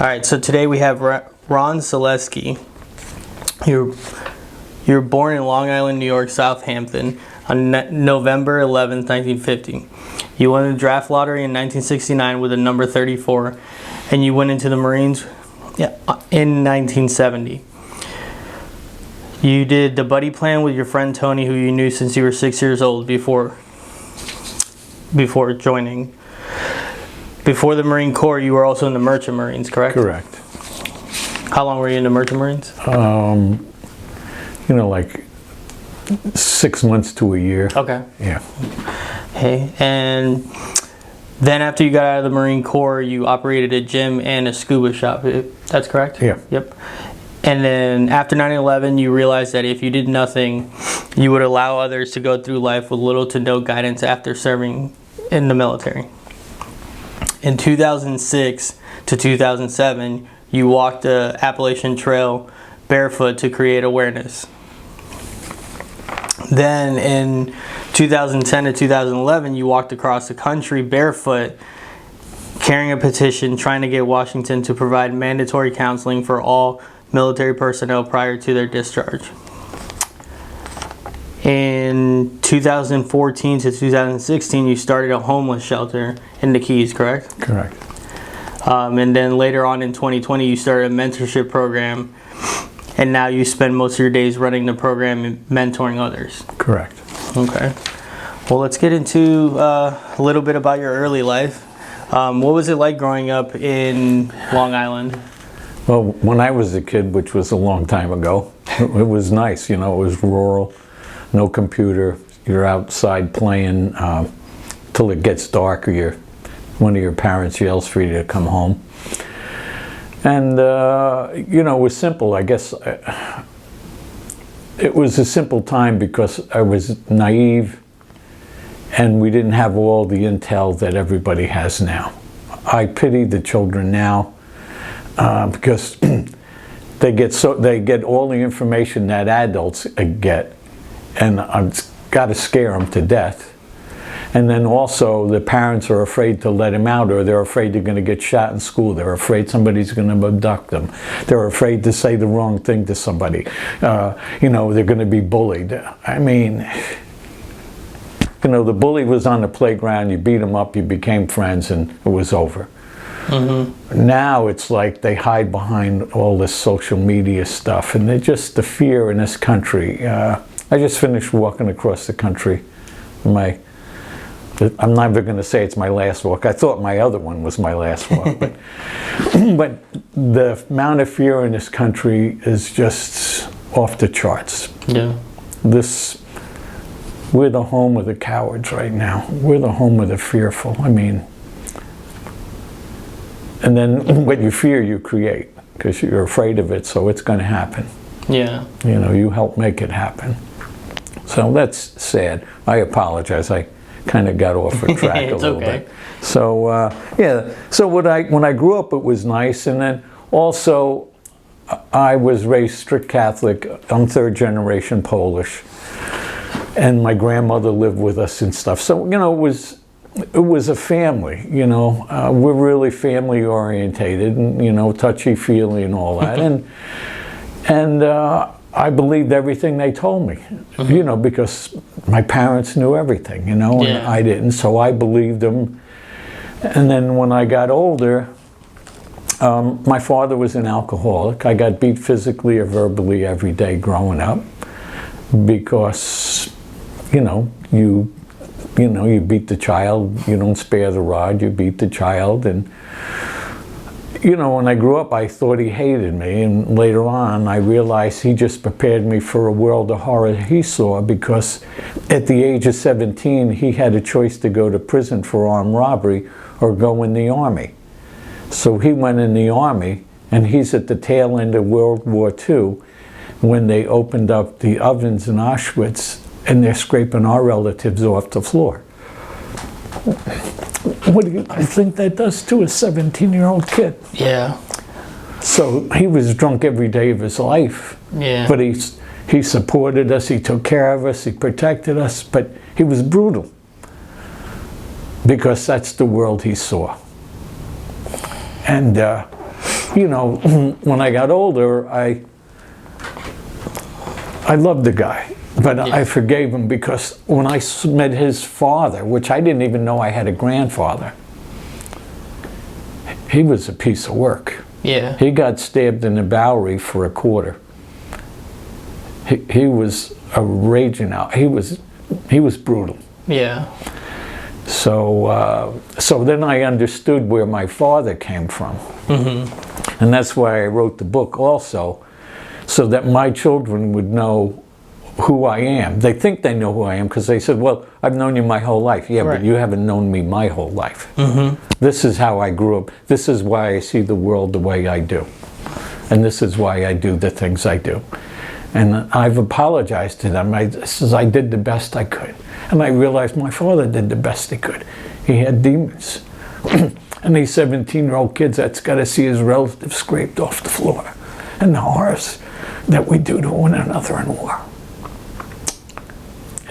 All right, so today we have Ron Zaleski. You were born in Long Island, New York, Southampton on November 11th, 1950. You won the draft lottery in 1969 with the number 34, and you went into the Marines in 1970. You did the buddy plan with your friend Tony, who you knew since you were 6 years old before joining. Before the Marine Corps, you were also in the Merchant Marines, correct? Correct. How long were you in the Merchant Marines? Like 6 months to a year. Okay. Yeah. Okay, and then after you got out of the Marine Corps, you operated a gym and a scuba shop. That's correct? Yeah. Yep. And then after 9/11, you realized that if you did nothing, you would allow others to go through life with little to no guidance after serving in the military. In 2006 to 2007, you walked the Appalachian Trail barefoot to create awareness. Then in 2010 to 2011, you walked across the country barefoot, carrying a petition trying to get Washington to provide mandatory counseling for all military personnel prior to their discharge. In 2014 to 2016, you started a homeless shelter in the Keys, correct? Correct. And then later on in 2020, you started a mentorship program, and now you spend most of your days running the program and mentoring others. Correct. Okay. Well, let's get into a little bit about your early life. What was it like growing up in Long Island? Well, when I was a kid, which was a long time ago, it was nice. It was rural, no computer. You're outside playing till it gets dark, or one of your parents yells for you to come home. And, it was simple. I guess it was a simple time because I was naive and we didn't have all the intel that everybody has now. I pity the children now because they get all the information that adults get, and I've got to scare them to death. And then also the parents are afraid to let him out, or they're afraid they're going to get shot in school. They're afraid somebody's going to abduct them. They're afraid to say the wrong thing to somebody. They're going to be bullied. I mean, the bully was on the playground, you beat him up, you became friends, and it was over. Mm-hmm. Now it's like they hide behind all this social media stuff, and they're just the fear in this country. I just finished walking across the country. I'm never going to say it's my last walk. I thought my other one was my last walk. But, but the amount of fear in this country is just off the charts. Yeah. We're the home of the cowards right now. We're the home of the fearful. I mean, and then what you fear, you create, because you're afraid of it, so it's going to happen. Yeah. You help make it happen. So that's sad. I apologize. I kind of got off the track a little bit. So So when I grew up, it was nice, and then also I was raised strict Catholic. I'm third generation Polish, and my grandmother lived with us and stuff. So it was a family. We're really family orientated, and touchy feely and all that, and I believed everything they told me, mm-hmm. Because my parents knew everything, and I didn't, so I believed them. And then when I got older, my father was an alcoholic. I got beat physically or verbally every day growing up because, you beat the child, you don't spare the rod, you beat the child. And when I grew up, I thought he hated me, and later on I realized he just prepared me for a world of horror he saw, because at the age of 17 he had a choice to go to prison for armed robbery or go in the Army. So he went in the Army, and he's at the tail end of World War II when they opened up the ovens in Auschwitz and they're scraping our relatives off the floor. What do you think that does to a 17-year-old kid? Yeah. So he was drunk every day of his life. Yeah. But he supported us, he took care of us, he protected us, but he was brutal. Because that's the world he saw. And you know, when I got older, I loved the guy, but I forgave him because when I met his father, which I didn't even know I had a grandfather, he was a piece of work. Yeah. He got stabbed in the Bowery for a quarter. He was a raging out. He was brutal. Yeah. So so then I understood where my father came from. Mm-hmm. And that's why I wrote the book also, so that my children would know who I am. They think they know who I am because they said, well, I've known you my whole life. Yeah, right. But you haven't known me my whole life. Mm-hmm. This is how I grew up. This is why I see the world the way I do. And this is why I do the things I do. And I've apologized to them. I did the best I could. And I realized my father did the best he could. He had demons. And these 17-year-old kids that's got to see his relatives scraped off the floor. And the horrors that we do to one another in war.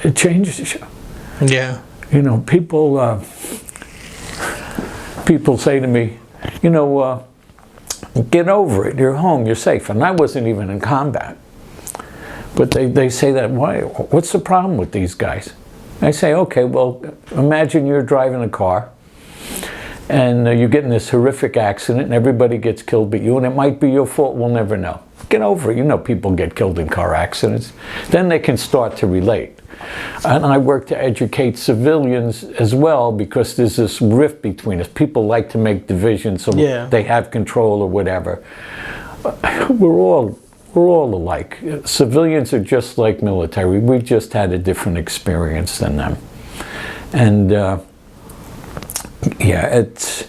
It changes you. Yeah. You know, people say to me, you know, get over it. You're home. You're safe. And I wasn't even in combat. But they say that, why? What's the problem with these guys? I say, okay, well, imagine you're driving a car and you get in this horrific accident and everybody gets killed but you, and it might be your fault, we'll never know. Get over it. You know people get killed in car accidents. Then they can start to relate. And I work to educate civilians as well because there's this rift between us. People like to make divisions so they have control or whatever. We're all alike. Civilians are just like military. We've just had a different experience than them. And yeah, it's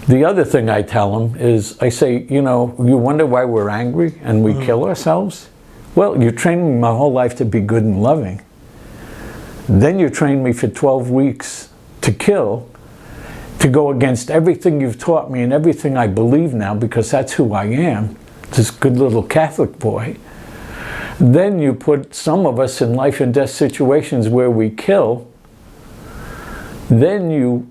the other thing I tell them is I say, you know, you wonder why we're angry and we kill ourselves? Well, you trained me my whole life to be good and loving. Then you trained me for 12 weeks to kill, to go against everything you've taught me and everything I believe now because that's who I am. This good little Catholic boy. Then you put some of us in life and death situations where we kill. Then you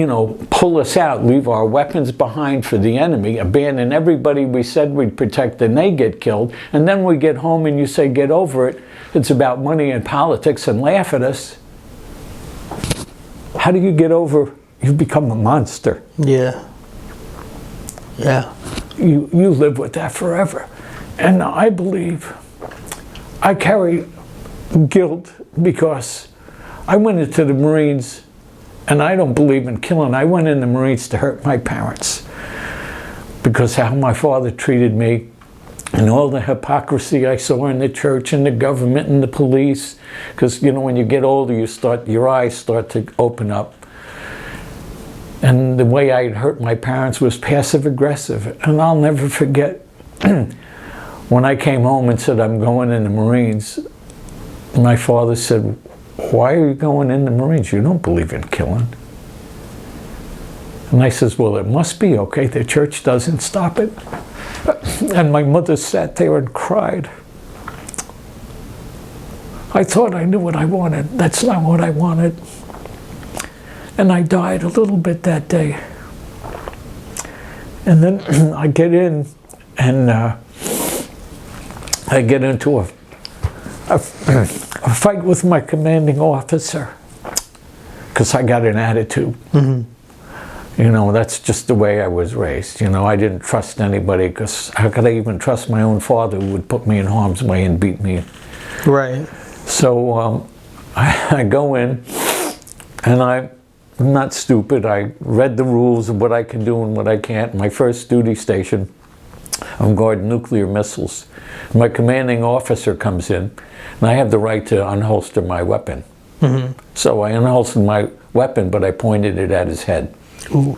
know, pull us out, leave our weapons behind for the enemy, abandon everybody we said we'd protect and they get killed. And then we get home and you say, get over it. It's about money and politics and laugh at us. How do you get over? You've become a monster. Yeah. Yeah. You live with that forever. And I believe I carry guilt because I went into the Marines and I don't believe in killing. I went in the Marines to hurt my parents because how my father treated me and all the hypocrisy I saw in the church and the government and the police. Because, you know, when you get older, your eyes start to open up. And the way I hurt my parents was passive-aggressive. And I'll never forget when I came home and said, I'm going in the Marines, my father said, why are you going in the Marines? You don't believe in killing. And I says, well, it must be okay. The church doesn't stop it. And my mother sat there and cried. I thought I knew what I wanted. That's not what I wanted. And I died a little bit that day. And then I get in and I get into a fight with my commanding officer because I got an attitude. Mm-hmm. You know, that's just the way I was raised. You know, I didn't trust anybody because how could I even trust my own father who would put me in harm's way and beat me? Right. So I go in and I'm not stupid. I read the rules of what I can do and what I can't. My first duty station, I'm guarding nuclear missiles. My commanding officer comes in and I have the right to unholster my weapon. Mm-hmm. So I unholstered my weapon, but I pointed it at his head. Ooh.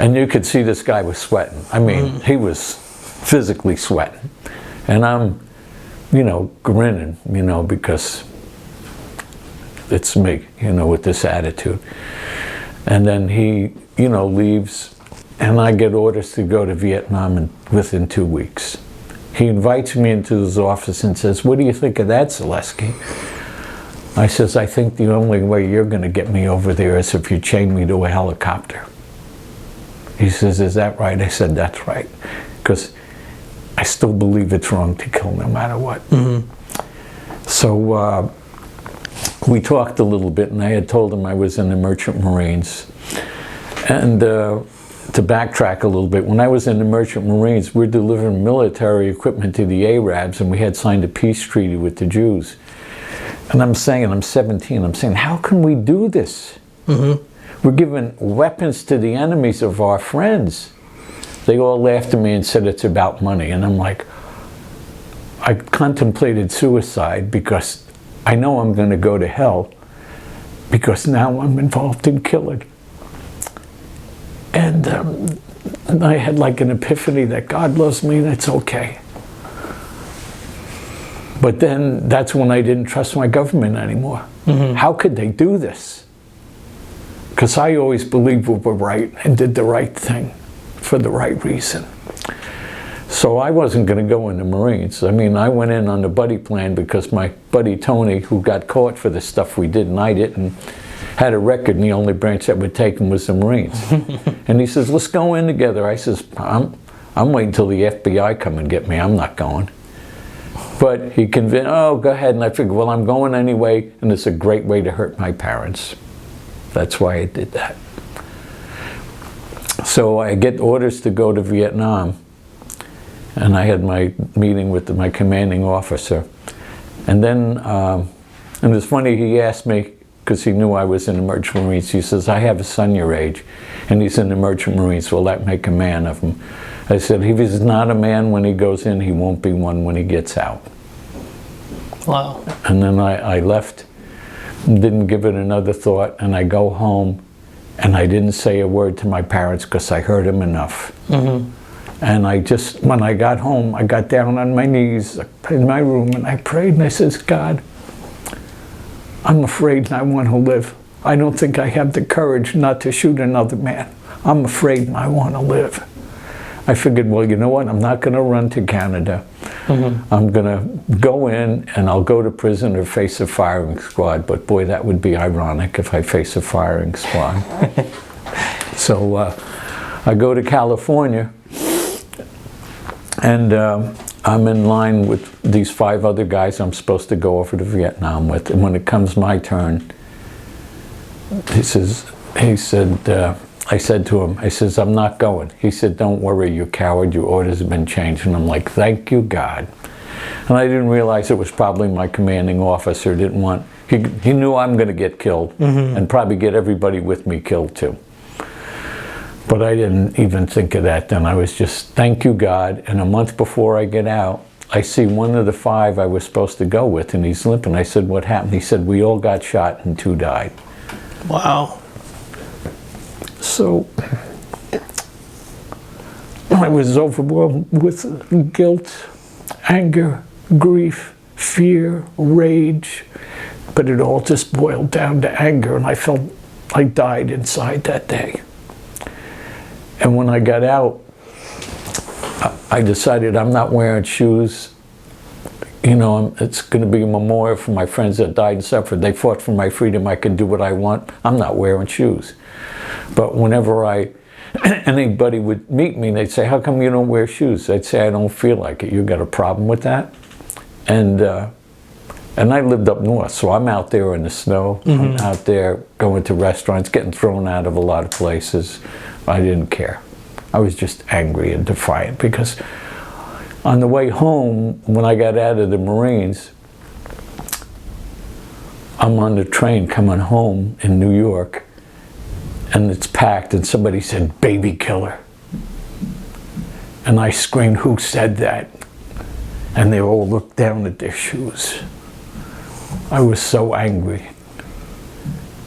And you could see this guy was sweating. I mean, he was physically sweating. And I'm, you know, grinning, you know, because it's me, you know, with this attitude. And then he, you know, leaves, and I get orders to go to Vietnam within 2 weeks. He invites me into his office and says, what do you think of that, Zaleski? I says, I think the only way you're going to get me over there is if you chain me to a helicopter. He says, is that right? I said, that's right. Because I still believe it's wrong to kill no matter what. So we talked a little bit, and I had told him I was in the Merchant Marines. And to backtrack a little bit, when I was in the Merchant Marines, we're delivering military equipment to the Arabs, and we had signed a peace treaty with the Jews. And I'm saying, I'm 17, I'm saying, how can we do this? We're giving weapons to the enemies of our friends. They all laughed at me and said it's about money. And I'm like, I contemplated suicide because I know I'm going to go to hell because now I'm involved in killing. And I had like an epiphany that God loves me and it's okay. But then that's when I didn't trust my government anymore. How could they do this? Because I always believed we were right and did the right thing for the right reason. So I wasn't going to go in the Marines. I mean, I went in on the buddy plan because my buddy Tony, who got caught for the stuff we did and I didn't, had a record, and the only branch that would take him was the Marines. And he says, let's go in together. I says, I'm waiting till the FBI come and get me. I'm not going. But he convinced, oh, go ahead. And I figured, well, I'm going anyway, and it's a great way to hurt my parents. That's why I did that. So I get orders to go to Vietnam, and I had my meeting with my commanding officer. And then, and it's funny, he asked me, because he knew I was in the Merchant Marines, he says, I have a son your age, and he's in the Merchant Marines, will that make a man of him? I said, if he's not a man when he goes in, he won't be one when he gets out. Wow. And then I left, didn't give it another thought, and I go home, and I didn't say a word to my parents because I heard them enough. And I just, when I got home, I got down on my knees in my room, and I prayed, and I says, God, I'm afraid and I want to live. I don't think I have the courage not to shoot another man. I'm afraid and I want to live. I figured, well, you know what? I'm not going to run to Canada. I'm going to go in and I'll go to prison or face a firing squad. But boy, that would be ironic if I face a firing squad. So I go to California, and I'm in line with these 5 other guys I'm supposed to go over to Vietnam with. And when it comes my turn, I said to him, I says, I'm not going. He said, don't worry, you coward, your orders have been changed. And I'm like, thank you, God. And I didn't realize it was probably my commanding officer didn't want, he knew I'm going to get killed and probably get everybody with me killed too. But I didn't even think of that then. I was just, thank you, God. And a month before I get out, I see one of the 5 I was supposed to go with, and he's limping. I said, what happened? He said, we all got shot and 2 died. Wow. So I was overwhelmed with guilt, anger, grief, fear, rage, but it all just boiled down to anger, and I felt I died inside that day. And when I got out, I decided I'm not wearing shoes. You know, it's going to be a memorial for my friends that died and suffered. They fought for my freedom. I can do what I want. I'm not wearing shoes. But whenever anybody would meet me, they'd say, how come you don't wear shoes? I'd say, I don't feel like it. You got a problem with that? And I lived up north, so I'm out there in the snow. I'm out there going to restaurants, getting thrown out of a lot of places. I didn't care. I was just angry and defiant because on the way home, when I got out of the Marines, I'm on the train coming home in New York, and it's packed, and somebody said, baby killer. And I screamed, who said that? And they all looked down at their shoes. I was so angry.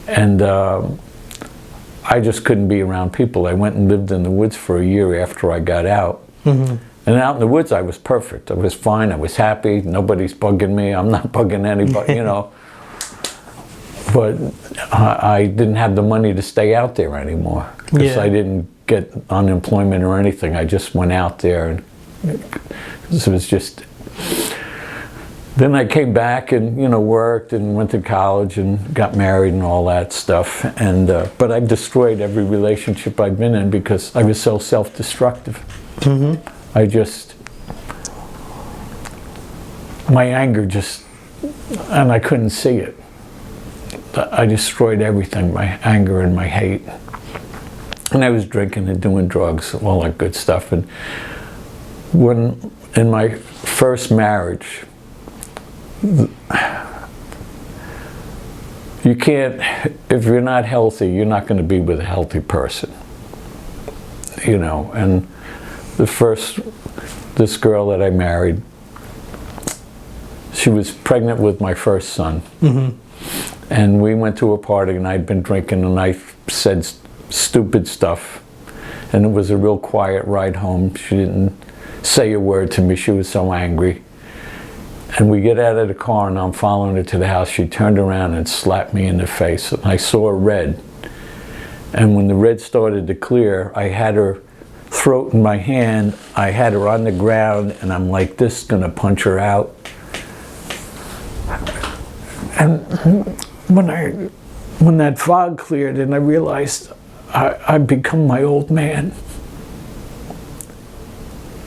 And I just couldn't be around people. I went and lived in the woods for a year after I got out. And out in the woods, I was perfect. I was fine. I was happy. Nobody's bugging me. I'm not bugging anybody, you know. But I didn't have the money to stay out there anymore because I didn't get unemployment or anything. I just went out there, and it was just. then I came back and, you know, worked and went to college and got married and all that stuff. And but I destroyed every relationship I'd been in because I was so self-destructive. My anger just, and I couldn't see it. I destroyed everything, my anger and my hate. And I was drinking and doing drugs, all that good stuff. And when, in my first marriage, you can't, if you're not healthy, you're not going to be with a healthy person. You know, and this girl that I married, she was pregnant with my first son. And we went to a party and I'd been drinking and I said stupid stuff. And it was a real quiet ride home. She didn't say a word to me. She was so angry. And we get out of the car and I'm following her to the house. She turned around and slapped me in the face. And I saw red. And when the red started to clear, I had her throat in my hand. I had her on the ground and I'm like this, gonna punch her out. And when that fog cleared and I realized I'd become my old man,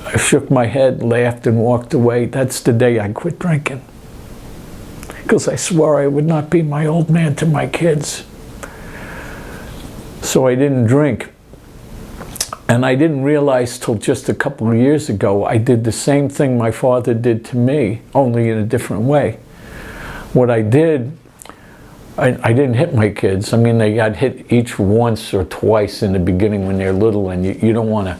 I shook my head, laughed, and walked away. That's the day I quit drinking. Because I swore I would not be my old man to my kids. So I didn't drink. And I didn't realize till just a couple of years ago, I did the same thing my father did to me, only in a different way. What I did, I didn't hit my kids. I mean, they got hit each once or twice in the beginning when they're little, and you don't want to,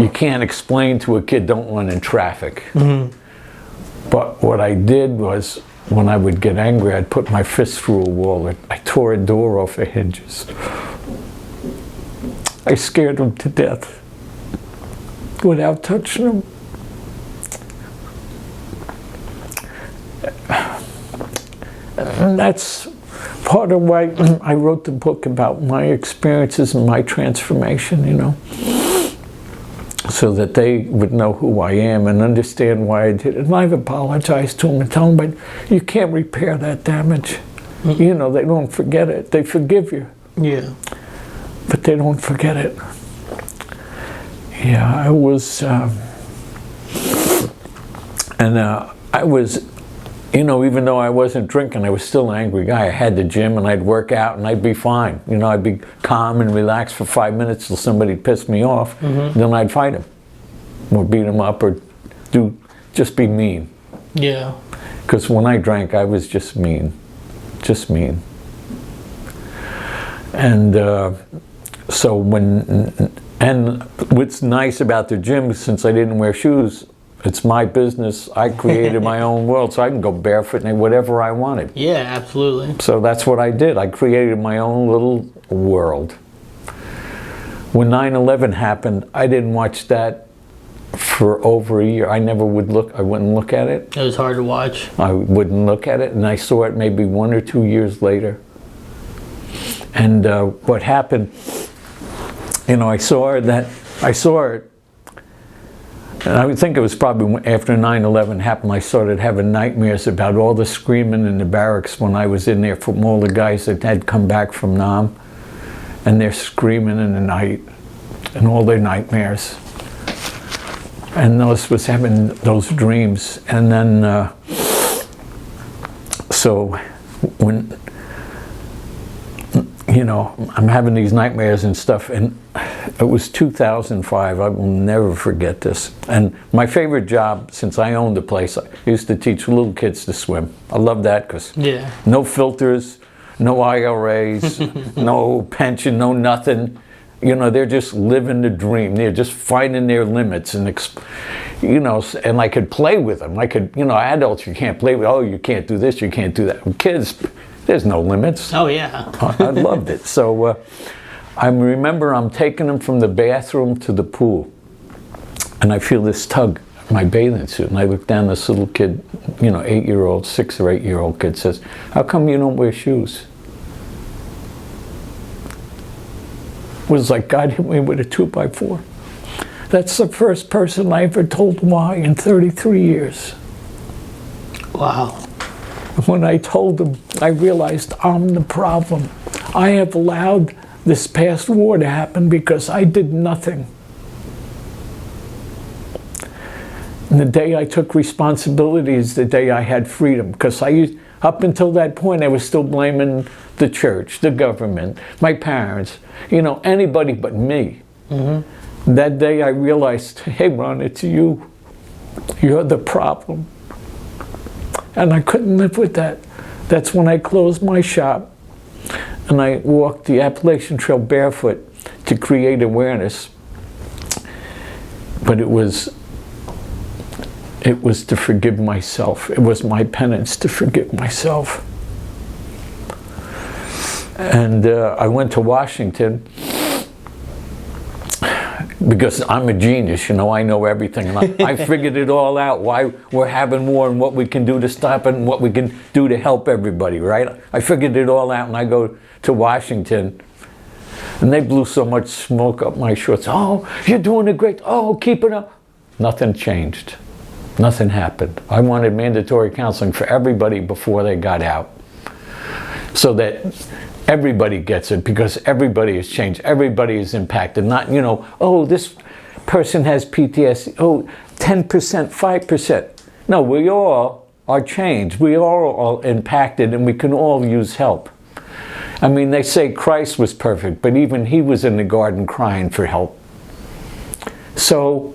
you can't explain to a kid, don't run in traffic. But what I did was, when I would get angry, I'd put my fist through a wall. I tore a door off the hinges. I scared them to death without touching them. And that's part of why I wrote the book about my experiences and my transformation, you know, so that they would know who I am and understand why I did it. And I've apologized to them and told them, but you can't repair that damage. You know, they don't forget it. They forgive you. Yeah. But they don't forget it. Yeah, I was, I was, you know, even though I wasn't drinking, I was still an angry guy. I had the gym and I'd work out and I'd be fine. You know, I'd be calm and relaxed for 5 minutes till somebody pissed me off. Then I'd fight him or beat him up or just be mean. Yeah. Because when I drank, I was just mean. Just mean. And so and what's nice about the gym, since I didn't wear shoes, it's my business. I created my own world, so I can go barefoot and whatever I wanted. Yeah, absolutely. So that's what I did. I created my own little world. When 9/11 happened, I didn't watch that for over a year. I never would look. I wouldn't look at it. It was hard to watch. I wouldn't look at it, and I saw it maybe 1 or 2 years later. And what happened, you know, I saw it, and I would think it was probably after 9/11 happened, I started having nightmares about all the screaming in the barracks when I was in there from all the guys that had come back from Nam, and they're screaming in the night, and all their nightmares. And those was having those dreams, and then, so when, you know, I'm having these nightmares and stuff, and it was 2005. I will never forget this. And my favorite job, since I owned the place, I used to teach little kids to swim. I love that because no filters, no IRAs, no pension, no nothing. You know, they're just living the dream. They're just finding their limits, and you know, and I could play with them. I could, you know, adults you can't play with. Oh, you can't do this, you can't do that. With kids, there's no limits. Oh yeah. I loved it. So I remember I'm taking them from the bathroom to the pool, and I feel this tug at my bathing suit, and I look down. This little kid, you know, 8-year-old, 6 or 8-year-old kid says, "How come you don't wear shoes?" It was like God hit me with a 2x4. That's the first person I ever told why in 33 years. Wow. When I told them, I realized I'm the problem. I have allowed this past war to happen because I did nothing. And the day I took responsibility is the day I had freedom, because up until that point, I was still blaming the church, the government, my parents, anybody but me. Mm-hmm. That day I realized, hey, Ron, it's you. You're the problem. And I couldn't live with that. That's when I closed my shop and I walked the Appalachian Trail barefoot to create awareness. But it was to forgive myself. It was my penance to forgive myself. And I went to Washington because I'm a genius, I know everything. And I figured it all out, why we're having war and what we can do to stop it and what we can do to help everybody, right? I figured it all out, and I go to Washington and they blew so much smoke up my shorts. Oh, you're doing it great. Oh, keep it up. Nothing changed. Nothing happened. I wanted mandatory counseling for everybody before they got out, so that everybody gets it, because everybody has changed. Everybody is impacted. Not, oh, this person has PTSD. Oh, 10%, 5%. No, we all are changed. We are all impacted, and we can all use help. I mean, they say Christ was perfect, but even he was in the garden crying for help. So,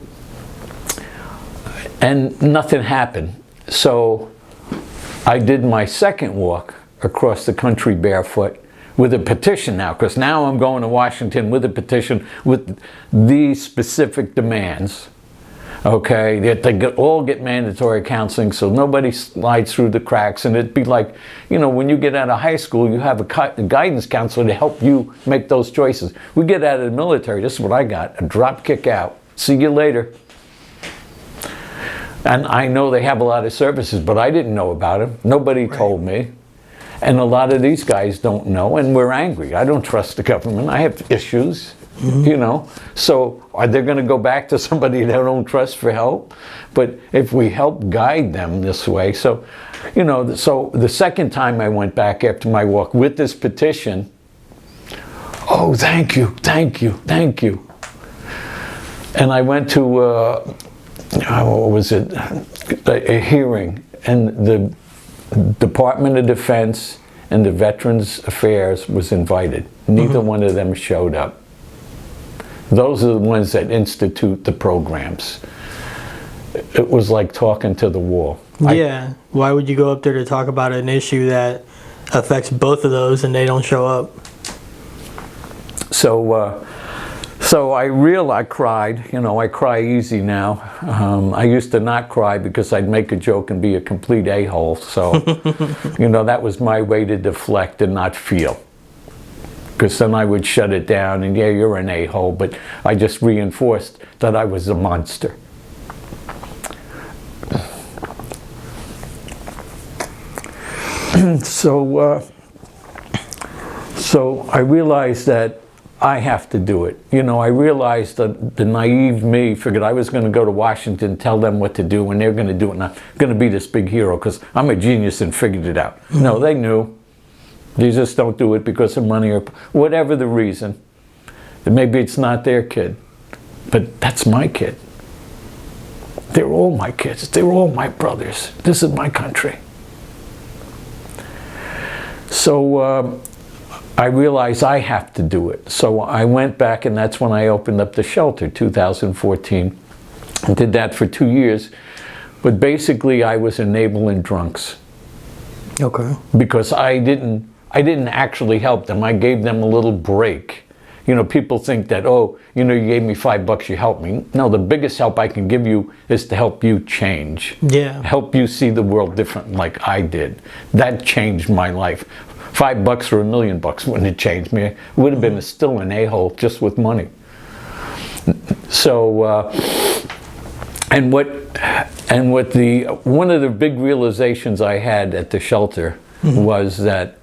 and nothing happened. So I did my second walk across the country barefoot with a petition now, because now I'm going to Washington with a petition with these specific demands, okay, that they all get mandatory counseling so nobody slides through the cracks. And it'd be like, when you get out of high school, you have a guidance counselor to help you make those choices. We get out of the military, this is what I got, a drop kick out. See you later. And I know they have a lot of services, but I didn't know about them. Nobody told me. And a lot of these guys don't know, and we're angry. I don't trust the government. I have issues, So are they going to go back to somebody they don't trust for help? But if we help guide them this way, so the second time I went back after my walk with this petition, oh, thank you, thank you, thank you. And I went to, what was it, a hearing, and the Department of Defense and the Veterans Affairs was invited. Neither one of them showed up. Those are the ones that institute the programs. It was like talking to the wall. Yeah. Why would you go up there to talk about an issue that affects both of those and they don't show up? So I cried, I cry easy now. I used to not cry because I'd make a joke and be a complete a-hole. So, that was my way to deflect and not feel. Because then I would shut it down and, yeah, you're an a-hole, but I just reinforced that I was a monster. So I realized that I have to do it. I realized that the naive me figured I was going to go to Washington, tell them what to do, and they're going to do it, and I'm going to be this big hero because I'm a genius and figured it out. Mm-hmm. No, they knew. They just don't do it because of money or whatever the reason. And maybe it's not their kid, but that's my kid. They're all my kids. They're all my brothers. This is my country. So I realized I have to do it. So I went back, and that's when I opened up the shelter, 2014. And did that for 2 years. But basically I was enabling drunks. Okay. Because I didn't actually help them. I gave them a little break. People think that, you gave me $5, you helped me. No, the biggest help I can give you is to help you change. Yeah. Help you see the world different like I did. That changed my life. $5 or $1 million wouldn't have changed me. It would have been still an a-hole just with money. So, one of the big realizations I had at the shelter was that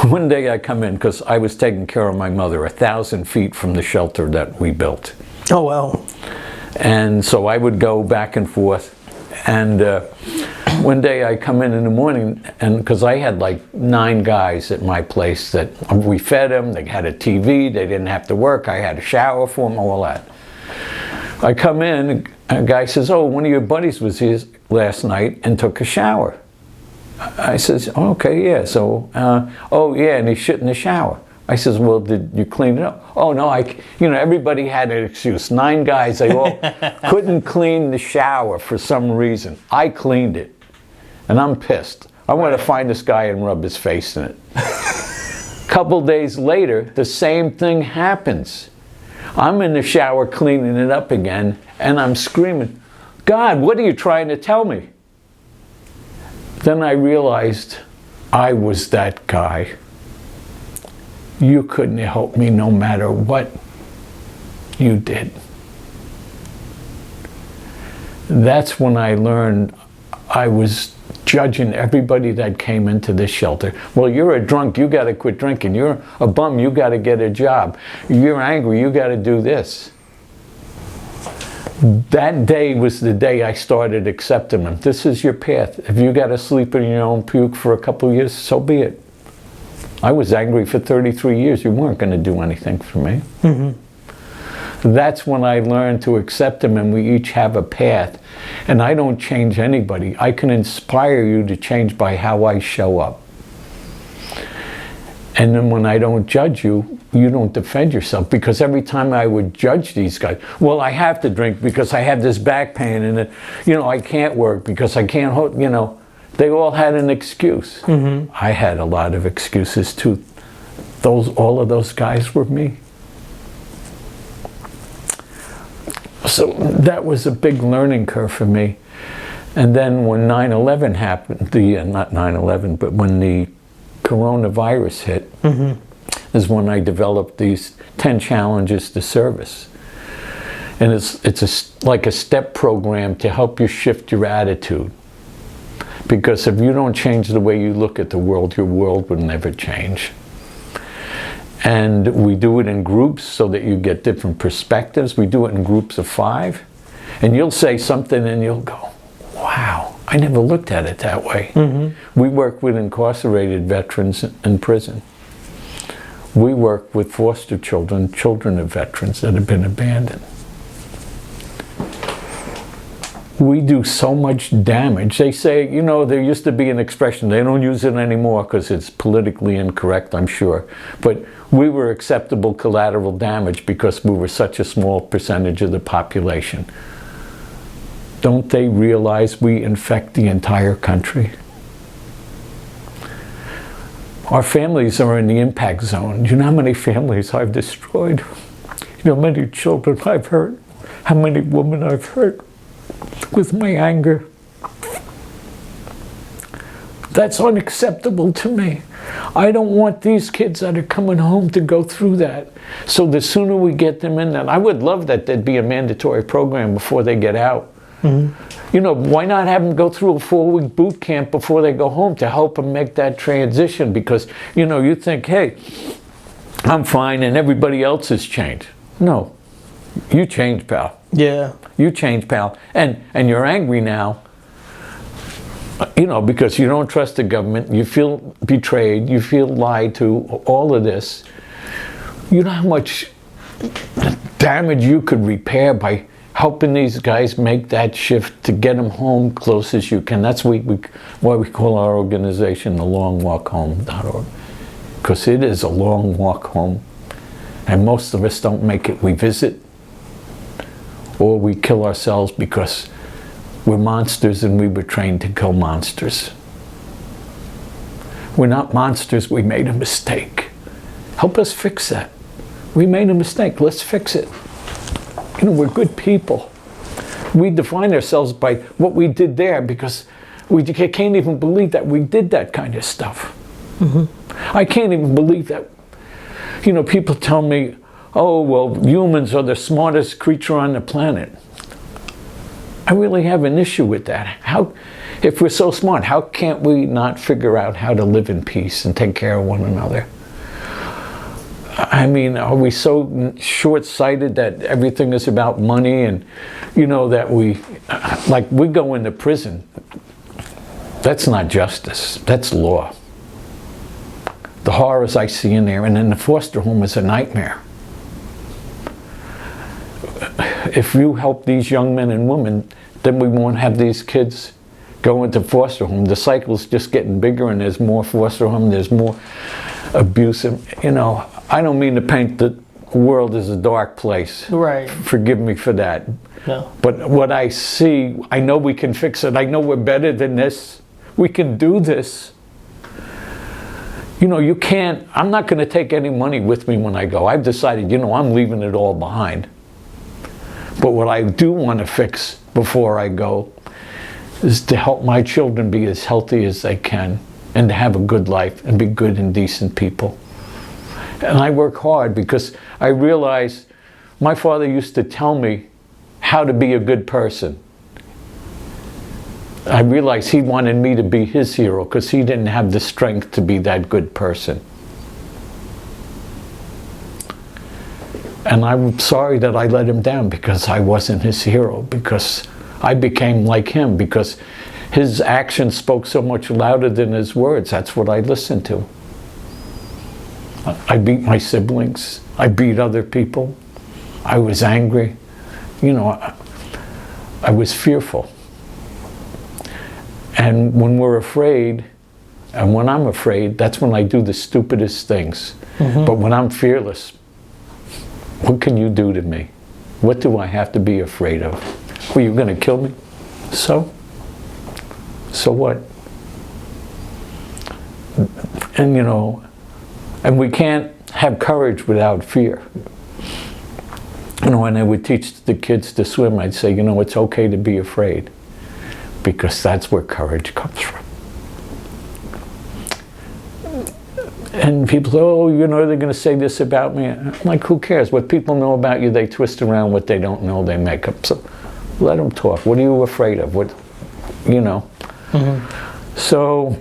one day I come in, because I was taking care of my mother 1,000 feet from the shelter that we built. Oh, wow. And so I would go back and forth, And one day I come in the morning, and because I had like 9 guys at my place that we fed them, they had a TV, they didn't have to work, I had a shower for them, all that. I come in, a guy says, oh, one of your buddies was here last night and took a shower. I says, oh, okay, yeah, so, oh yeah, and he shit in the shower. I says, well, did you clean it up? Oh no, everybody had an excuse. 9 guys, they all couldn't clean the shower for some reason. I cleaned it, and I'm pissed. I want to find this guy and rub his face in it. Couple days later, the same thing happens. I'm in the shower cleaning it up again, and I'm screaming, God, what are you trying to tell me? Then I realized I was that guy. You couldn't help me no matter what you did. That's when I learned I was judging everybody that came into this shelter. Well, you're a drunk, you got to quit drinking. You're a bum, you got to get a job. You're angry, you got to do this. That day was the day I started accepting them. This is your path. If you got to sleep in your own puke for a couple of years, so be it. I was angry for 33 years. You weren't going to do anything for me. Mm-hmm. That's when I learned to accept them, and we each have a path. And I don't change anybody. I can inspire you to change by how I show up. And then when I don't judge you, you don't defend yourself. Because every time I would judge these guys, well, I have to drink because I have this back pain, and I can't work because I can't hold, They all had an excuse. Mm-hmm. I had a lot of excuses too. All of those guys were me. So that was a big learning curve for me. And then when 9/11 happened, not 9/11, but when the coronavirus hit, mm-hmm. is when I developed these 10 challenges to service. And it's like a step program to help you shift your attitude. Because if you don't change the way you look at the world, your world will never change. And we do it in groups so that you get different perspectives. We do it in groups of 5. And you'll say something and you'll go, wow, I never looked at it that way. Mm-hmm. We work with incarcerated veterans in prison. We work with foster children, children of veterans that have been abandoned. We do so much damage. They say, there used to be an expression, they don't use it anymore because it's politically incorrect, I'm sure. But we were acceptable collateral damage because we were such a small percentage of the population. Don't they realize we infect the entire country? Our families are in the impact zone. You know how many families I've destroyed? You know how many children I've hurt? How many women I've hurt? With my anger. That's unacceptable to me. I don't want these kids that are coming home to go through that. So the sooner we get them in that, I would love that there'd be a mandatory program before they get out. Mm-hmm. Why not have them go through a 4-week boot camp before they go home to help them make that transition? Because, you think, hey, I'm fine and everybody else has changed. No, you changed, pal. Yeah. You changed, pal. And you're angry now, because you don't trust the government, you feel betrayed, you feel lied to, all of this. You know how much damage you could repair by helping these guys make that shift to get them home close as you can. That's why we call our organization the longwalkhome.org. Because it is a long walk home. And most of us don't make it. We visit, or we kill ourselves because we're monsters and we were trained to kill monsters. We're not monsters, we made a mistake. Help us fix that. We made a mistake, let's fix it. We're good people. We define ourselves by what we did there because we can't even believe that we did that kind of stuff. Mm-hmm. I can't even believe that. People tell me, oh, well, humans are the smartest creature on the planet. I really have an issue with that. If we're so smart, how can't we not figure out how to live in peace and take care of one another? I mean, are we so short-sighted that everything is about money, and that we go into prison? That's not justice, that's law. The horrors I see in there, and then the foster home is a nightmare. If you help these young men and women, then we won't have these kids go into foster home. The cycle's just getting bigger, and there's more foster home, there's more abuse. I don't mean to paint the world as a dark place. Right. Forgive me for that. No. But what I see, I know we can fix it. I know we're better than this. We can do this. You can't, I'm not going to take any money with me when I go. I've decided, I'm leaving it all behind. But what I do want to fix before I go is to help my children be as healthy as they can, and to have a good life and be good and decent people. And I work hard because I realize my father used to tell me how to be a good person. I realized he wanted me to be his hero because he didn't have the strength to be that good person. And I'm sorry that I let him down, because I wasn't his hero, because I became like him, because his actions spoke so much louder than his words. That's what I listened to. I beat my siblings. I beat other people. I was angry. I was fearful. And when we're afraid, and when I'm afraid, that's when I do the stupidest things. Mm-hmm. But when I'm fearless, what can you do to me? What do I have to be afraid of? Well, you're going to kill me? So what? And and we can't have courage without fear. When I would teach the kids to swim, I'd say, it's okay to be afraid, because that's where courage comes from. And people say, they're going to say this about me. I'm like, who cares? What people know about you, they twist around. What they don't know, they make up. So let them talk. What are you afraid of? Mm-hmm. So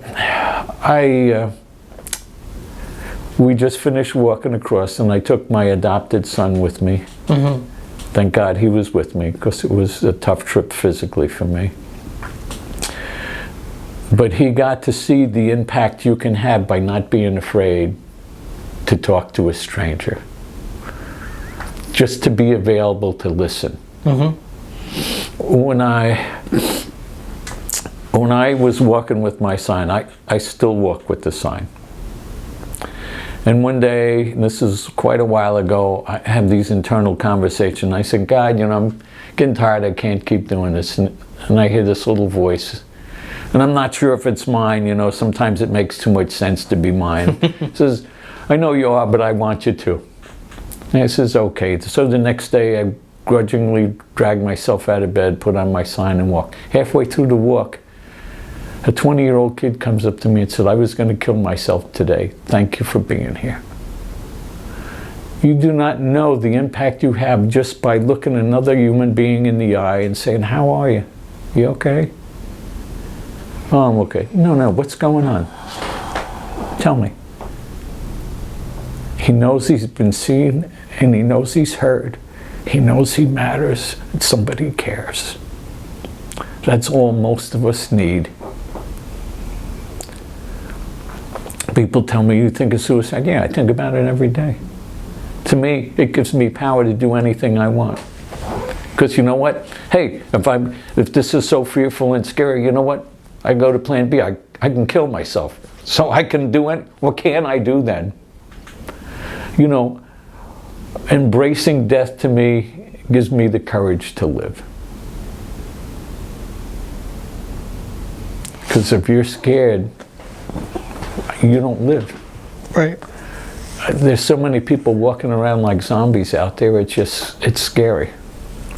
we just finished walking across, and I took my adopted son with me. Mm-hmm. Thank God he was with me, because it was a tough trip physically for me. But he got to see the impact you can have by not being afraid to talk to a stranger. Just to be available to listen. Mm-hmm. When I was walking with my sign, I still walk with the sign. And one day, and this is quite a while ago, I had these internal conversations. I said, God, I'm getting tired. I can't keep doing this. And I hear this little voice. And I'm not sure if it's mine. Sometimes it makes too much sense to be mine. It says, I know you are, but I want you to. And I says, okay. So the next day, I grudgingly dragged myself out of bed, put on my sign, and walked. Halfway through the walk, a 20-year-old kid comes up to me and said, I was going to kill myself today. Thank you for being here. You do not know the impact you have just by looking another human being in the eye and saying, how are you? You okay? Oh, I'm okay. No, what's going on? Tell me. He knows he's been seen, and he knows he's heard. He knows he matters, and somebody cares. That's all most of us need. People tell me, you think of suicide? Yeah, I think about it every day. To me, it gives me power to do anything I want. Because you know what? Hey, if this is so fearful and scary, you know what? I go to plan B. I can kill myself. So I can do it. What can I do then? Embracing death to me gives me the courage to live. Because if you're scared, you don't live. Right. There's so many people walking around like zombies out there. It's scary.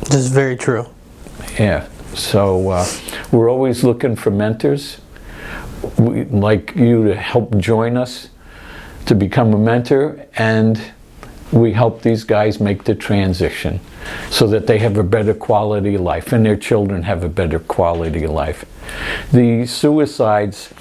This is very true. Yeah. So we're always looking for mentors. We'd like you to help join us to become a mentor, and we help these guys make the transition so that they have a better quality of life and their children have a better quality of life. The suicides,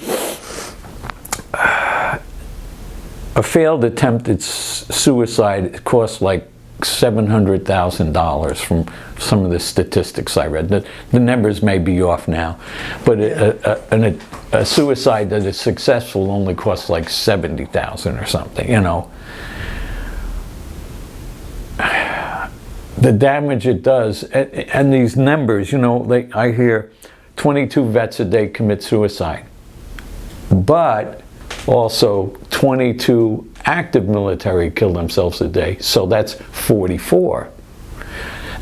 a failed attempted suicide costs like $700,000 from some of the statistics I read. The numbers may be off now, but a suicide that is successful only costs like $70,000 or something, you know. The damage it does, and these numbers, you know, I hear 22 vets a day commit suicide, but also 22 active military kill themselves a day, so that's 44.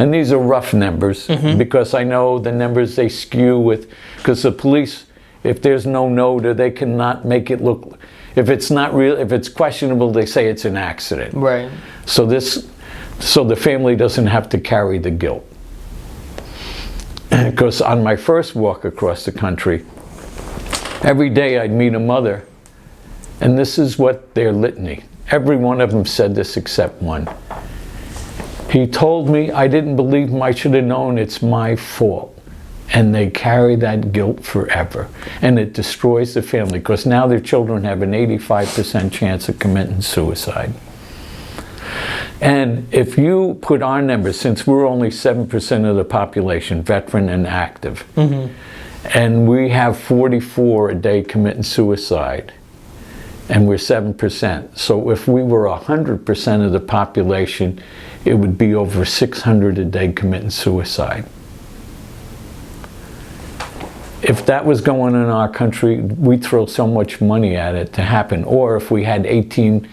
And these are rough numbers, because I know the numbers they skew with, because the police, if there's no NOTA, they cannot make it look, if it's not real, if it's questionable, they say it's an accident. Right. So the family doesn't have to carry the guilt. Because on my first walk across the country, every day I'd meet a mother, and this is what their litany. Every one of them said this except one. He told me I didn't believe him, I should have known it's my fault. And they carry that guilt forever. And it destroys the family, because now their children have an 85% chance of committing suicide. And if you put our numbers, since we're only 7% of the population, veteran and active, and we have 44 a day committing suicide, and we're 7%. So if we were 100% of the population, it would be over 600 a day committing suicide. If that was going on in our country, we'd throw so much money at it to happen. Or if we had 18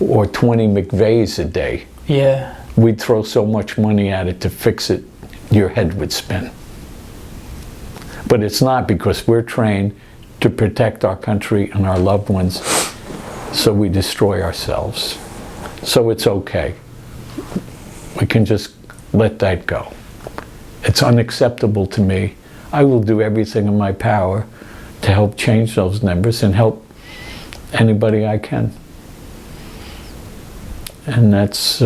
or 20 McVeighs a day, we'd throw so much money at it to fix it, your head would spin. But it's not, because we're trained to protect our country and our loved ones, so we destroy ourselves. So it's okay. We can just let that go. It's unacceptable to me. I will do everything in my power to help change those numbers and help anybody I can. And that's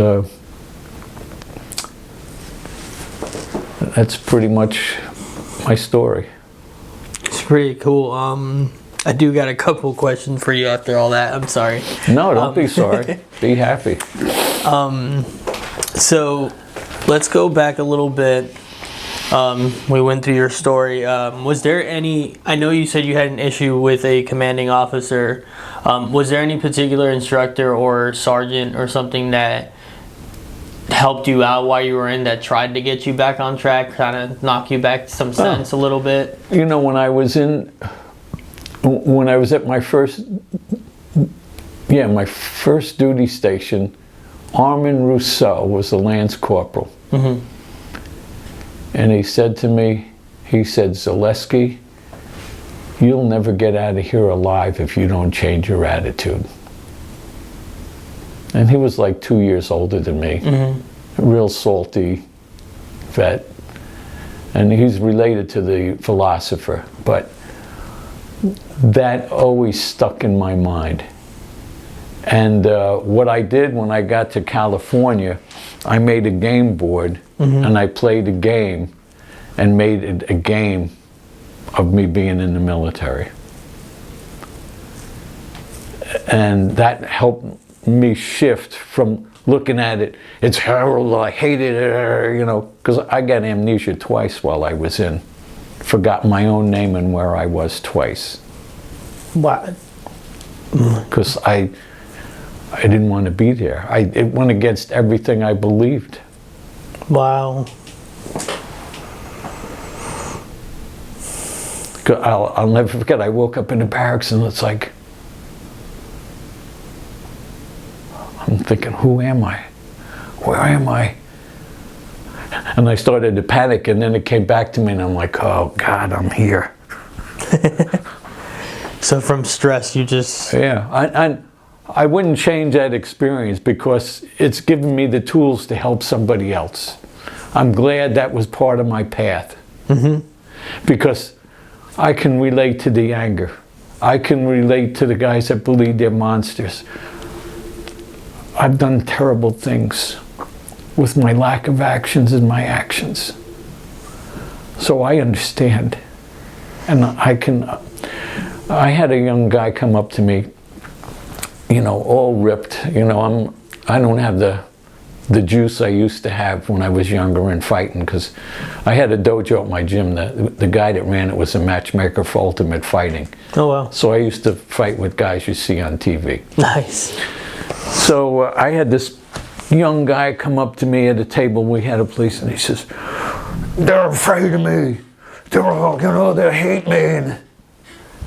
pretty much my story. It's pretty cool. I do got a couple questions for you after all that. I'm sorry. No, don't be sorry. Be happy. So let's go back a little bit. We went through your story. Was there any, I know you said you had an issue with a commanding officer. Was there any particular instructor or sergeant or something that helped you out while you were in, that tried to get you back on track, kind of knock you back to some sense a little bit? You know, when I was at my first duty station, Armin Rousseau was the lance corporal. And he said to me, he said, Zaleski, you'll never get out of here alive if you don't change your attitude. And he was like 2 years older than me, a real salty vet. And he's related to the philosopher, but that always stuck in my mind. And what I did when I got to California, I made a game board, and I played a game and made it a game of me being in the military. And that helped me shift from looking at it, it's horrible, I hated it, you know, because I got amnesia twice while I was in. Forgot my own name and where I was twice. What? Because I didn't want to be there. It went against everything I believed. Wow. I'll never forget, I woke up in the barracks and it's like, I'm thinking, who am I? Where am I? And I started to panic, and then it came back to me and I'm like, oh God, I'm here. So from stress, you just... Yeah, I wouldn't change that experience because it's given me the tools to help somebody else. I'm glad that was part of my path. Because I can relate to the anger. I can relate to the guys that believe they're monsters. I've done terrible things with my lack of actions and my actions. So I understand. And I had a young guy come up to me all ripped. I don't have the juice I used to have when I was younger and fighting, because I had a dojo at my gym. The guy that ran it was a matchmaker for ultimate fighting. Oh, wow. So I used to fight with guys you see on TV. Nice. So I had this young guy come up to me at a table. We had a place, and he says, "They're afraid of me. They hate me."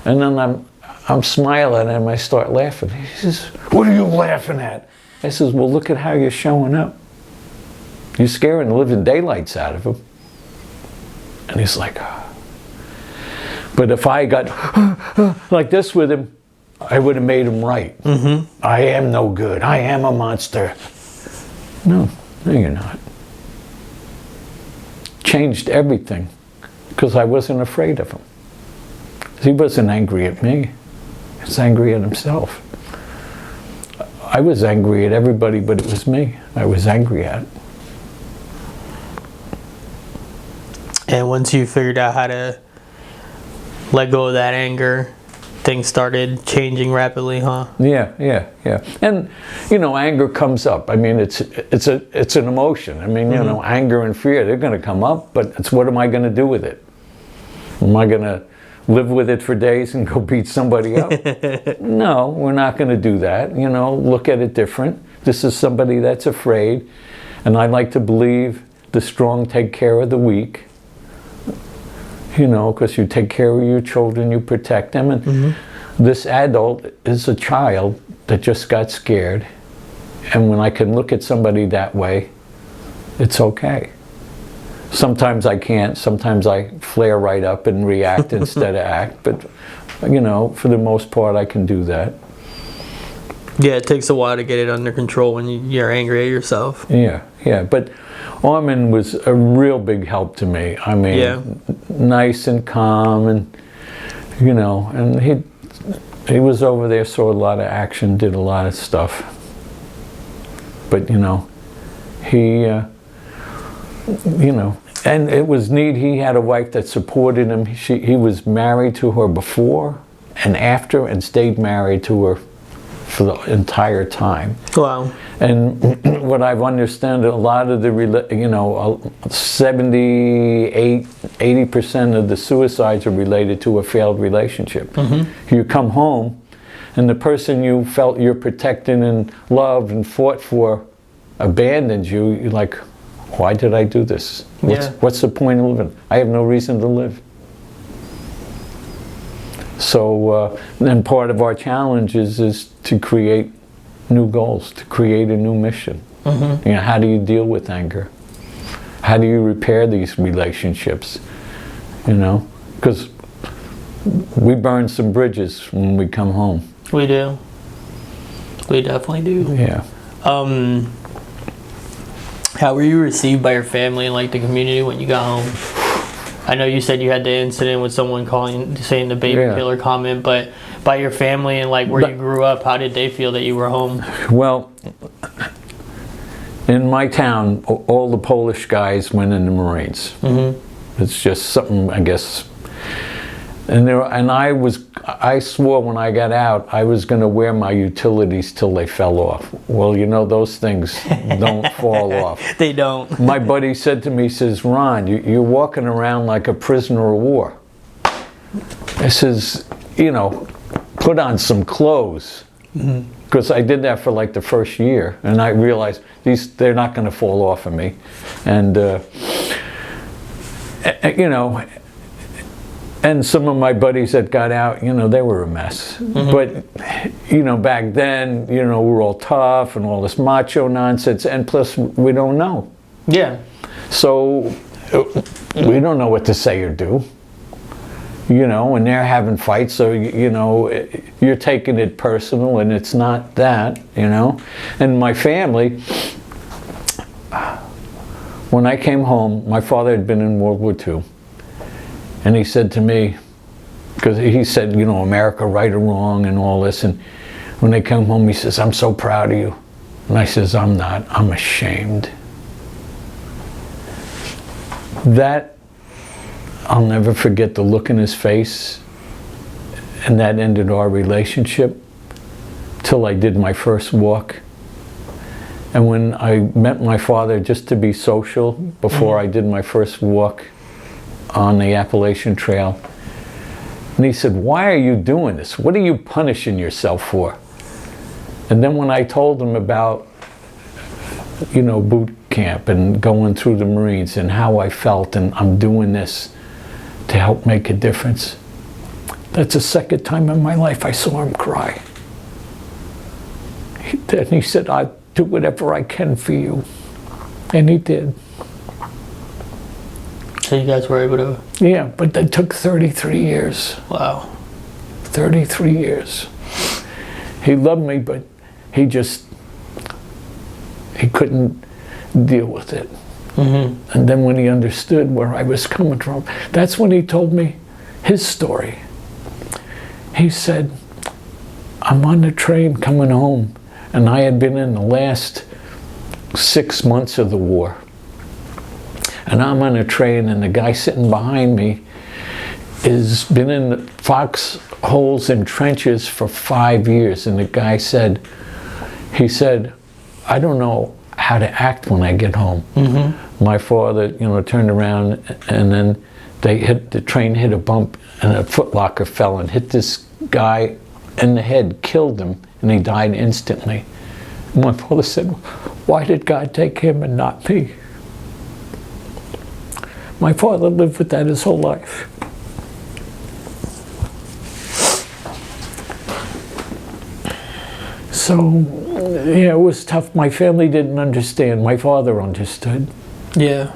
And then I'm smiling, and I start laughing. He says, "What are you laughing at?" I says, "Well, look at how you're showing up. You're scaring the living daylights out of them." And he's like, "Oh." But if I got like this with him, I would have made him right. Mm-hmm. I am no good. I am a monster. No, you're not. Changed everything because I wasn't afraid of him. He wasn't angry at me. He was angry at himself. I was angry at everybody, but it was me I was angry at. And once you figured out how to let go of that anger, things started changing rapidly, huh? Yeah. And anger comes up. I mean, it's an emotion. I mean, anger and fear, they're going to come up, but it's what am I going to do with it? Am I going to live with it for days and go beat somebody up? No, we're not going to do that. Look at it different. This is somebody that's afraid, and I like to believe the strong take care of the weak. Because you take care of your children, you protect them, and this adult is a child that just got scared. And when I can look at somebody that way, it's okay. Sometimes I can't. Sometimes I flare right up and react instead of act. But, for the most part, I can do that. Yeah, it takes a while to get it under control when you're angry at yourself. Yeah. But Armin was a real big help to me. I mean, nice and calm, and, and he was over there, saw a lot of action, did a lot of stuff. But, and it was neat. He had a wife that supported him. He was married to her before and after, and stayed married to her for the entire time. Wow. And what I've understood, a lot of the 80% of the suicides are related to a failed relationship. Mm-hmm. You come home, and the person you felt you're protecting and loved and fought for abandons you. You're like, why did I do this? What's the point of living? I have no reason to live. So then part of our challenge is to create new goals, to create a new mission. Mm-hmm. How do you deal with anger? How do you repair these relationships? Because we burn some bridges when we come home. We do. We definitely do. Yeah. How were you received by your family and the community when you got home? I know you said you had the incident with someone saying the baby killer comment, but by your family and where you grew up, how did they feel that you were home? Well, in my town, all the Polish guys went in the Marines. Mm-hmm. It's just something, I guess. And I swore when I got out I was going to wear my utilities till they fell off. Well, those things don't fall off. They don't. My buddy said to me, he says, "Ron, you're walking around like a prisoner of war." I says, put on some clothes. Because I did that for the first year, and I realized they're not going to fall off of me. And, and some of my buddies that got out, they were a mess. Mm-hmm. But, back then, we're all tough and all this macho nonsense, and plus we don't know. Yeah. So we don't know what to say or do. And they're having fights, so, you're taking it personal, and it's not that, And my family, when I came home, my father had been in World War II. And he said to me, because he said, America, right or wrong, and all this. And when they come home, he says, "I'm so proud of you." And I says, "I'm not. I'm ashamed." That, I'll never forget the look in his face. And that ended our relationship. till I did my first walk. And when I met my father just to be social, before I did my first walk on the Appalachian Trail, and he said, "Why are you doing this? What are you punishing yourself for?" And then when I told him about, you know, boot camp and going through the Marines and how I felt, and I'm doing this to help make a difference, that's the second time in my life I saw him cry. And he said, "I'll do whatever I can for you." And he did. So you guys were able to... Yeah, but that took 33 years. Wow. 33 years. He loved me, but he couldn't deal with it. And then when he understood where I was coming from, that's when he told me his story. He said, "I'm on the train coming home, and I had been in the last 6 months of the war. And I'm on a train, and the guy sitting behind me has been in the foxholes and trenches for 5 years." And the guy said, he said, "I don't know how to act when I get home." My father, you know, turned around, and then the train hit a bump, and a footlocker fell and hit this guy in the head, killed him, and he died instantly. My father said, "Why did God take him and not me?" My father lived with that his whole life. So, yeah, it was tough. My family didn't understand. My father understood. Yeah.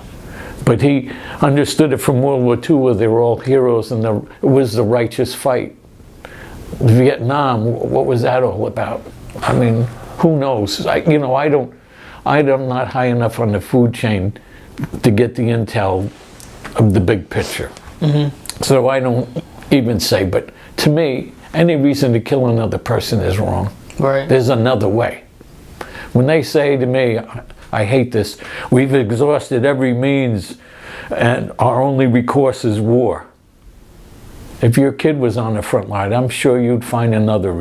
But he understood it from World War II, where they were all heroes, and it was the righteous fight. Vietnam, what was that all about? I mean, who knows? I'm not high enough on the food chain to get the intel of the big picture. So I don't even say, but to me, any reason to kill another person is wrong. Right. There's another way. When they say to me, I hate this, "We've exhausted every means and our only recourse is war." If your kid was on the front line, I'm sure you'd find another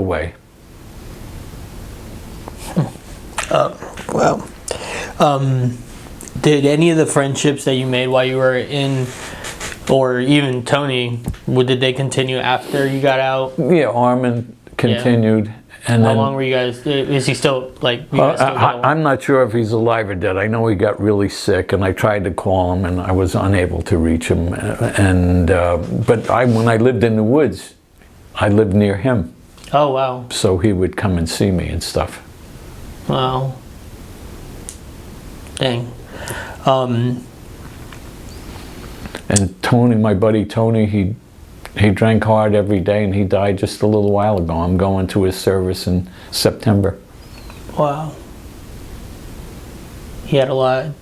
way. Well, did any of the friendships that you made while you were in, or even Tony, did they continue after you got out? Yeah, Armin continued. And How then, long were you guys, is he still, like, you guys still got along? I'm not sure if he's alive or dead. I know he got really sick, and I tried to call him, and I was unable to reach him. But when I lived in the woods, I lived near him. Oh, wow. So he would come and see me and stuff. Wow. Dang. And Tony, my buddy Tony, he drank hard every day, and he died just a little while ago. I'm going to his service in September. Wow. He had a lot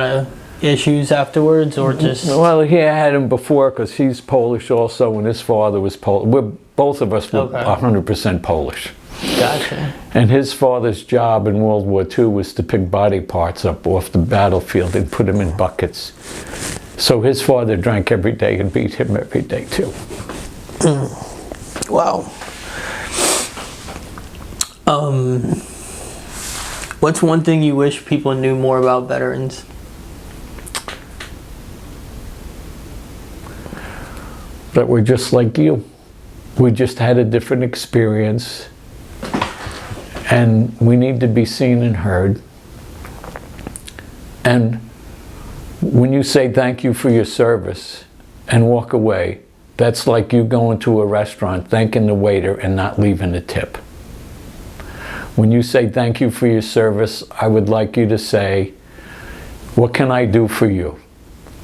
of issues afterwards, or just... Well, he had him before, because he's Polish also, and his father was Polish. Both of us were 100% Polish. Gotcha. And his father's job in World War II was to pick body parts up off the battlefield and put them in buckets. So his father drank every day and beat him every day too. Wow. What's one thing you wish people knew more about veterans? That we're just like you. We just had a different experience, and we need to be seen and heard. And when you say thank you for your service and walk away, that's like you going to a restaurant, thanking the waiter and not leaving a tip. When you say thank you for your service, I would like you to say, what can I do for you?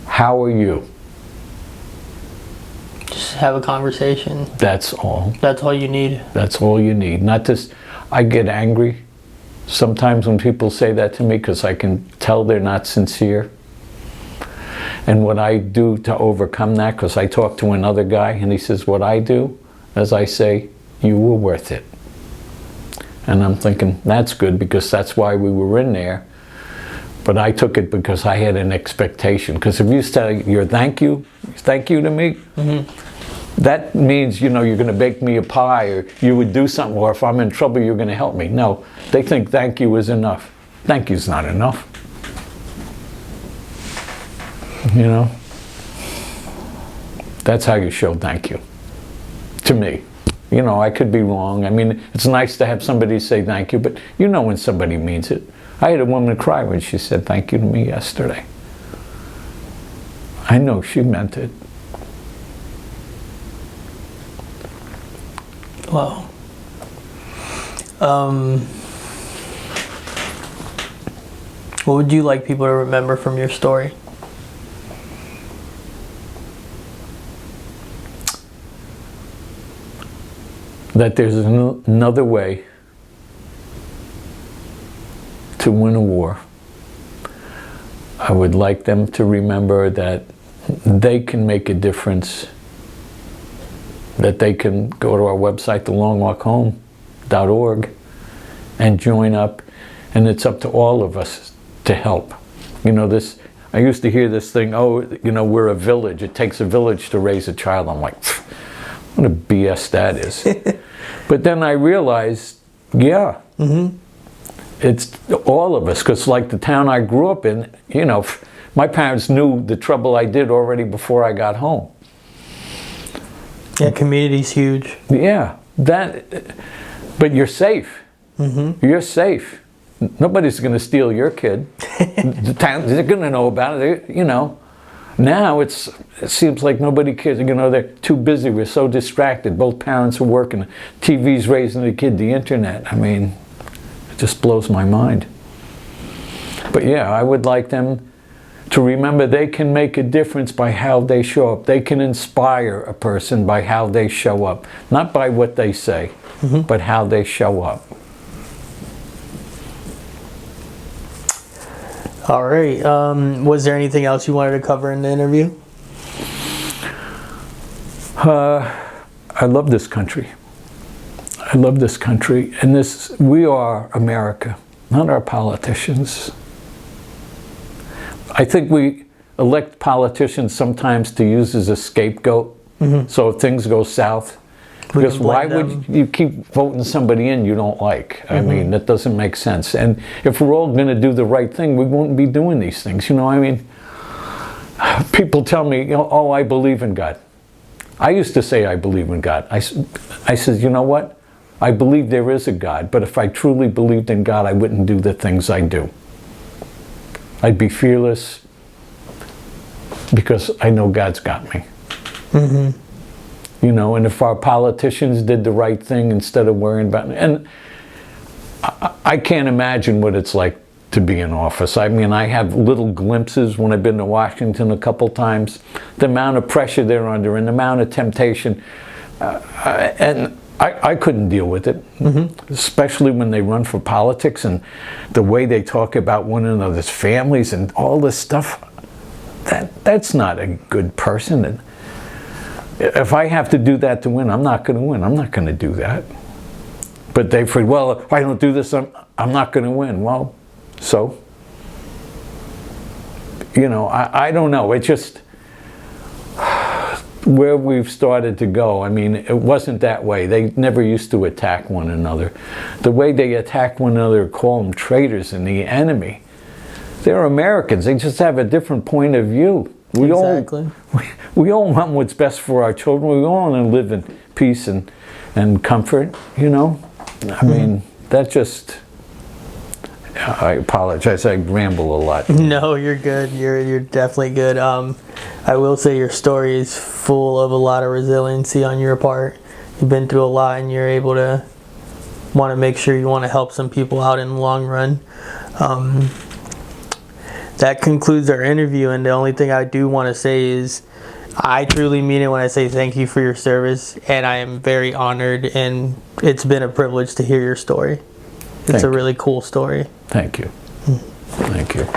How are you? Just have a conversation. That's all. That's all you need. That's all you need. Not just, I get angry sometimes when people say that to me, because I can tell they're not sincere. And what I do to overcome that, because I talked to another guy and he says, what I do, as I say, you were worth it. And I'm thinking, that's good, because that's why we were in there. But I took it because I had an expectation. Because if you say your thank you to me, that means, you know, you're going to bake me a pie, or you would do something, or if I'm in trouble, you're going to help me. No, they think thank you is enough. Thank you's not enough. You know? That's how you show thank you. To me. You know, I could be wrong. I mean, it's nice to have somebody say thank you, but you know when somebody means it. I had a woman cry when she said thank you to me yesterday. I know she meant it. Wow. What would you like people to remember from your story? That there's another way to win a war. I would like them to remember that they can make a difference, that they can go to our website, thelongwalkhome.org, and join up, and it's up to all of us to help. You know, this, I used to hear this thing, oh, you know, we're a village, it takes a village to raise a child. I'm like, what a BS that is. But then I realized, yeah, it's all of us, because like the town I grew up in, you know, my parents knew the trouble I did already before I got home. Yeah, community's huge. Yeah, but you're safe. You're safe. Nobody's going to steal your kid. The town, they're going to know about it, you know. Now it seems like nobody cares. You know, they're too busy. We're so distracted. Both parents are working. TV's raising the kid. The internet. I mean, it just blows my mind. But yeah, I would like them to remember they can make a difference by how they show up. They can inspire a person by how they show up. Not by what they say, but how they show up. All right. Was there anything else you wanted to cover in the interview? I love this country. I love this country. And we are America, not our politicians. I think we elect politicians sometimes to use as a scapegoat. So if things go south, because why would you keep voting somebody in you don't like? I mean, that doesn't make sense. And if we're all going to do the right thing, we won't be doing these things. You know, I mean, people tell me, you know, oh, I believe in God. I used to say I believe in God. I said, you know what? I believe there is a God, but if I truly believed in God, I wouldn't do the things I do. I'd be fearless because I know God's got me. You know, and if our politicians did the right thing instead of worrying about it, and I can't imagine what it's like to be in office. I mean, I have little glimpses when I've been to Washington a couple times, the amount of pressure they're under and the amount of temptation, and I couldn't deal with it, especially when they run for politics and the way they talk about one another's families and all this stuff. That's not a good person. And if I have to do that to win, I'm not going to win. I'm not going to do that. But they're afraid, well, if I don't do this, I'm not going to win. Well, so, you know, I don't know. It's just where we've started to go. I mean, it wasn't that way. They never used to attack one another. The way they attack one another, call them traitors and the enemy. They're Americans. They just have a different point of view. We all want what's best for our children. We all want to live in peace and comfort, you know. I mean, that just, I apologize, I ramble a lot. No, you're good. You're definitely good. I will say your story is full of a lot of resiliency on your part. You've been through a lot and you're able to want to make sure you want to help some people out in the long run. That concludes our interview, and the only thing I do want to say is I truly mean it when I say thank you for your service, and I am very honored, and it's been a privilege to hear your story. It's a really cool story. Thank you. Thank you.